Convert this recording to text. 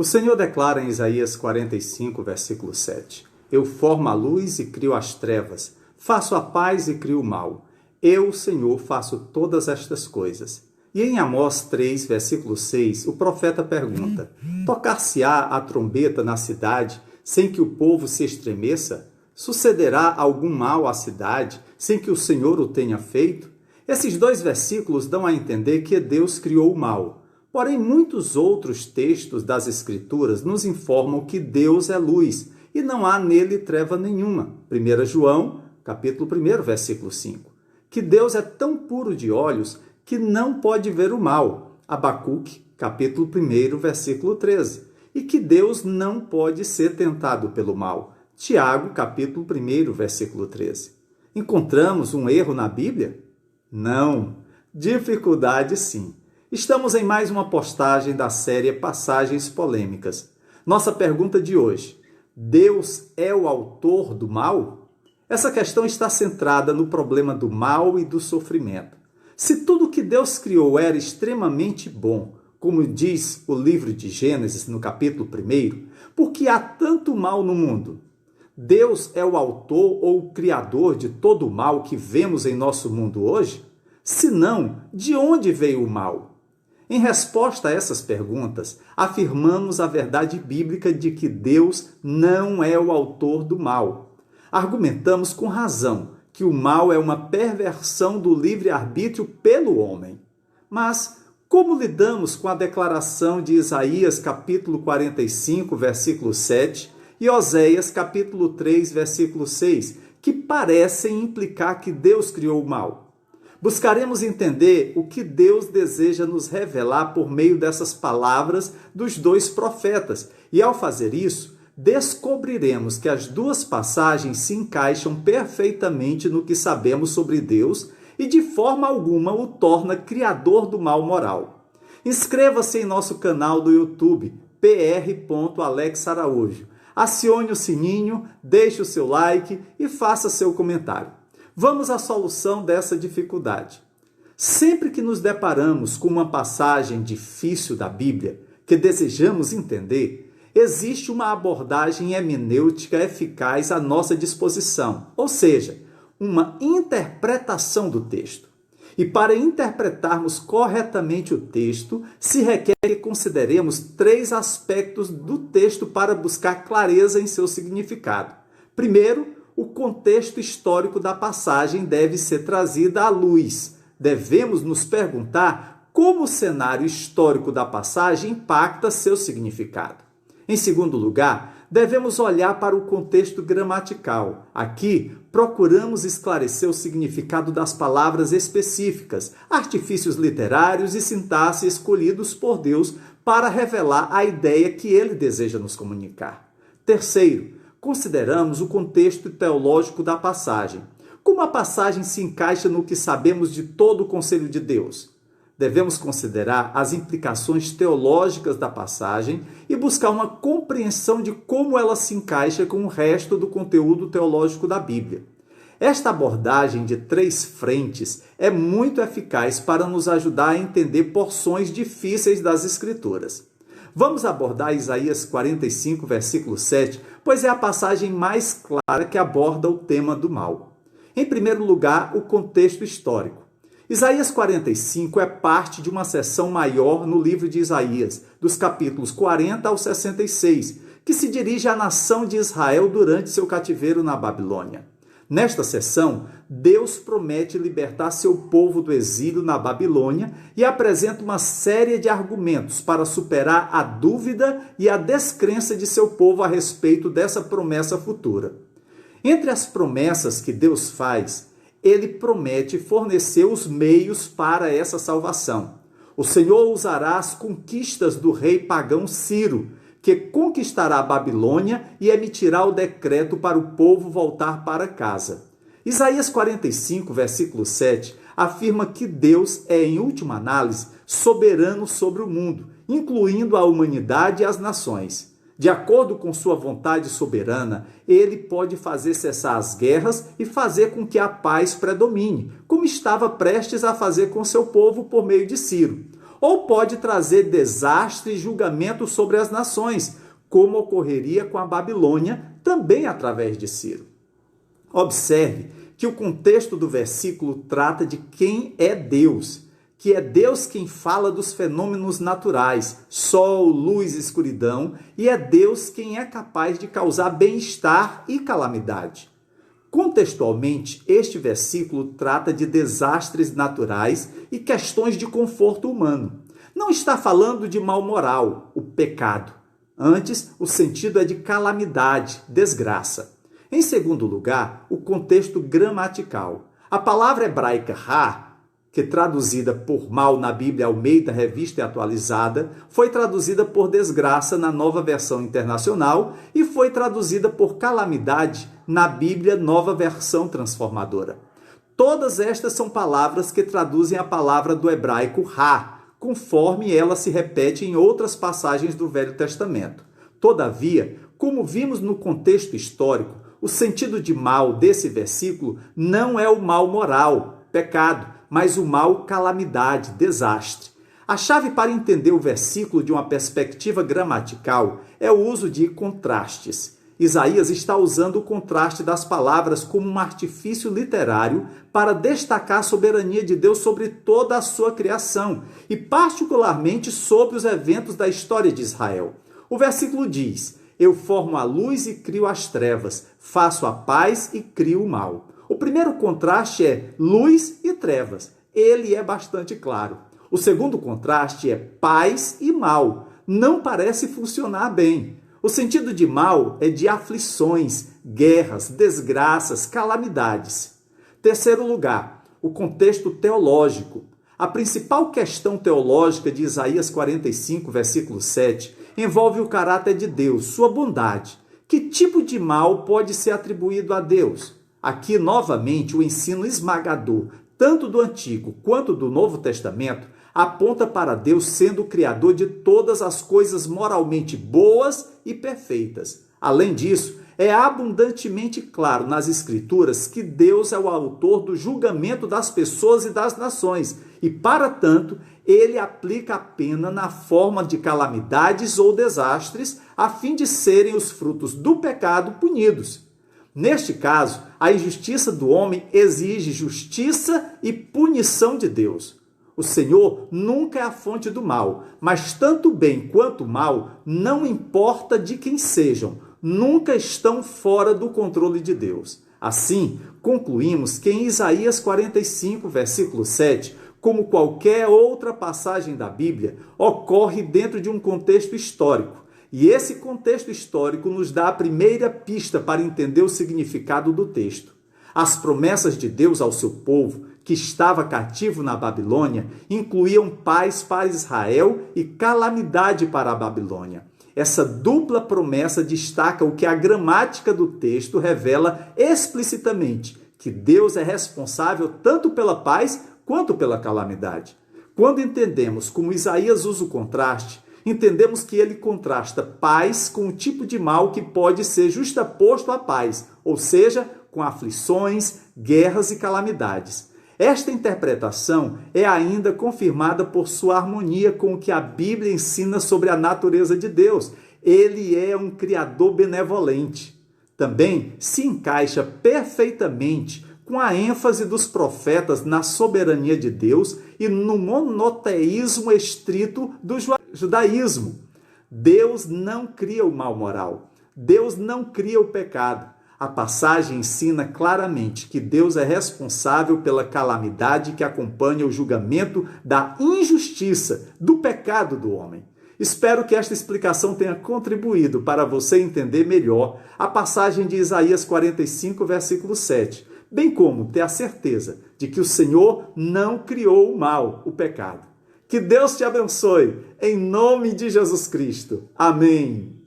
O Senhor declara em Isaías 45, versículo 7: Eu formo a luz e crio as trevas, faço a paz e crio o mal. Eu, Senhor, faço todas estas coisas. E em Amós 3, versículo 6, o profeta pergunta: Tocar-se-á a trombeta na cidade, sem que o povo se estremeça? Sucederá algum mal à cidade, sem que o Senhor o tenha feito? Esses dois versículos dão a entender que Deus criou o mal. Porém, muitos outros textos das Escrituras nos informam que Deus é luz e não há nele treva nenhuma. 1 João, capítulo 1, versículo 5. Que Deus é tão puro de olhos que não pode ver o mal. Abacuque, capítulo 1, versículo 13. E que Deus não pode ser tentado pelo mal. Tiago, capítulo 1, versículo 13. Encontramos um erro na Bíblia? Não. Dificuldade, sim. Estamos em mais uma postagem da série Passagens Polêmicas. Nossa pergunta de hoje: Deus é o autor do mal? Essa questão está centrada no problema do mal e do sofrimento. Se tudo que Deus criou era extremamente bom, como diz o livro de Gênesis no capítulo 1, por que há tanto mal no mundo? Deus é o autor ou o criador de todo o mal que vemos em nosso mundo hoje? Se não, de onde veio o mal? Em resposta a essas perguntas, afirmamos a verdade bíblica de que Deus não é o autor do mal. Argumentamos com razão que o mal é uma perversão do livre-arbítrio pelo homem. Mas como lidamos com a declaração de Isaías capítulo 45, versículo 7 e Oséias capítulo 3, versículo 6, que parecem implicar que Deus criou o mal? Buscaremos entender o que Deus deseja nos revelar por meio dessas palavras dos dois profetas. E ao fazer isso, descobriremos que as duas passagens se encaixam perfeitamente no que sabemos sobre Deus e de forma alguma o torna criador do mal moral. Inscreva-se em nosso canal do YouTube, pr.alexaraújo. Acione o sininho, deixe o seu like e faça seu comentário. Vamos à solução dessa dificuldade. Sempre que nos deparamos com uma passagem difícil da Bíblia que desejamos entender, existe uma abordagem hermenêutica eficaz à nossa disposição, ou seja, uma interpretação do texto. E para interpretarmos corretamente o texto, se requer que consideremos 3 aspectos do texto para buscar clareza em seu significado. Primeiro, o contexto histórico da passagem deve ser trazido à luz. Devemos nos perguntar como o cenário histórico da passagem impacta seu significado. Em segundo lugar, devemos olhar para o contexto gramatical. Aqui, procuramos esclarecer o significado das palavras específicas, artifícios literários e sintaxe escolhidos por Deus para revelar a ideia que ele deseja nos comunicar. Terceiro, consideramos o contexto teológico da passagem. Como a passagem se encaixa no que sabemos de todo o conselho de Deus? Devemos considerar as implicações teológicas da passagem e buscar uma compreensão de como ela se encaixa com o resto do conteúdo teológico da Bíblia. Esta abordagem de 3 frentes é muito eficaz para nos ajudar a entender porções difíceis das Escrituras. Vamos abordar Isaías 45, versículo 7, pois é a passagem mais clara que aborda o tema do mal. Em primeiro lugar, o contexto histórico. Isaías 45 é parte de uma seção maior no livro de Isaías, dos capítulos 40 ao 66, que se dirige à nação de Israel durante seu cativeiro na Babilônia. Nesta seção, Deus promete libertar seu povo do exílio na Babilônia e apresenta uma série de argumentos para superar a dúvida e a descrença de seu povo a respeito dessa promessa futura. Entre as promessas que Deus faz, ele promete fornecer os meios para essa salvação. O Senhor usará as conquistas do rei pagão Ciro, que conquistará a Babilônia e emitirá o decreto para o povo voltar para casa. Isaías 45, versículo 7, afirma que Deus é, em última análise, soberano sobre o mundo, incluindo a humanidade e as nações. De acordo com sua vontade soberana, ele pode fazer cessar as guerras e fazer com que a paz predomine, como estava prestes a fazer com seu povo por meio de Ciro. ou pode trazer desastre e julgamento sobre as nações, como ocorreria com a Babilônia, também através de Ciro. Observe que o contexto do versículo trata de quem é Deus, que é Deus quem fala dos fenômenos naturais, sol, luz, escuridão, e é Deus quem é capaz de causar bem-estar e calamidade. Contextualmente, este versículo trata de desastres naturais e questões de conforto humano. Não está falando de mal moral, o pecado. Antes, o sentido é de calamidade, desgraça. Em segundo lugar, o contexto gramatical. A palavra hebraica ha, que traduzida por mal na Bíblia Almeida Revista e Atualizada, foi traduzida por desgraça na Nova Versão Internacional e foi traduzida por calamidade na Bíblia Nova Versão Transformadora. Todas estas são palavras que traduzem a palavra do hebraico ha, conforme ela se repete em outras passagens do Velho Testamento. Todavia, como vimos no contexto histórico, o sentido de mal desse versículo não é o mal moral, pecado, mas o mal calamidade, desastre. A chave para entender o versículo de uma perspectiva gramatical é o uso de contrastes. Isaías está usando o contraste das palavras como um artifício literário para destacar a soberania de Deus sobre toda a sua criação e particularmente sobre os eventos da história de Israel. O versículo diz: eu formo a luz e crio as trevas, faço a paz e crio o mal. O primeiro contraste é luz e trevas. Ele é bastante claro. O segundo contraste é paz e mal. Não parece funcionar bem. O sentido de mal é de aflições, guerras, desgraças, calamidades. Terceiro lugar, o contexto teológico. A principal questão teológica de Isaías 45, versículo 7, envolve o caráter de Deus, sua bondade. Que tipo de mal pode ser atribuído a Deus? Aqui, novamente, o ensino esmagador, tanto do Antigo quanto do Novo Testamento, aponta para Deus sendo o Criador de todas as coisas moralmente boas e perfeitas. Além disso, é abundantemente claro nas Escrituras que Deus é o autor do julgamento das pessoas e das nações, e, para tanto, ele aplica a pena na forma de calamidades ou desastres, a fim de serem os frutos do pecado punidos. Neste caso, a injustiça do homem exige justiça e punição de Deus. O Senhor nunca é a fonte do mal, mas tanto o bem quanto o mal, não importa de quem sejam, nunca estão fora do controle de Deus. Assim, concluímos que em Isaías 45, versículo 7, como qualquer outra passagem da Bíblia, ocorre dentro de um contexto histórico. E esse contexto histórico nos dá a primeira pista para entender o significado do texto. As promessas de Deus ao seu povo, que estava cativo na Babilônia, incluíam paz para Israel e calamidade para a Babilônia. Essa dupla promessa destaca o que a gramática do texto revela explicitamente, que Deus é responsável tanto pela paz quanto pela calamidade. Quando entendemos como Isaías usa o contraste, entendemos que ele contrasta paz com o tipo de mal que pode ser justaposto à paz, ou seja, com aflições, guerras e calamidades. Esta interpretação é ainda confirmada por sua harmonia com o que a Bíblia ensina sobre a natureza de Deus. Ele é um Criador benevolente. Também se encaixa perfeitamente com a ênfase dos profetas na soberania de Deus e no monoteísmo estrito do judaísmo. Deus não cria o mal moral. Deus não cria o pecado. A passagem ensina claramente que Deus é responsável pela calamidade que acompanha o julgamento da injustiça, do pecado do homem. Espero que esta explicação tenha contribuído para você entender melhor a passagem de Isaías 45, versículo 7, bem como ter a certeza de que o Senhor não criou o mal, o pecado. Que Deus te abençoe, em nome de Jesus Cristo. Amém.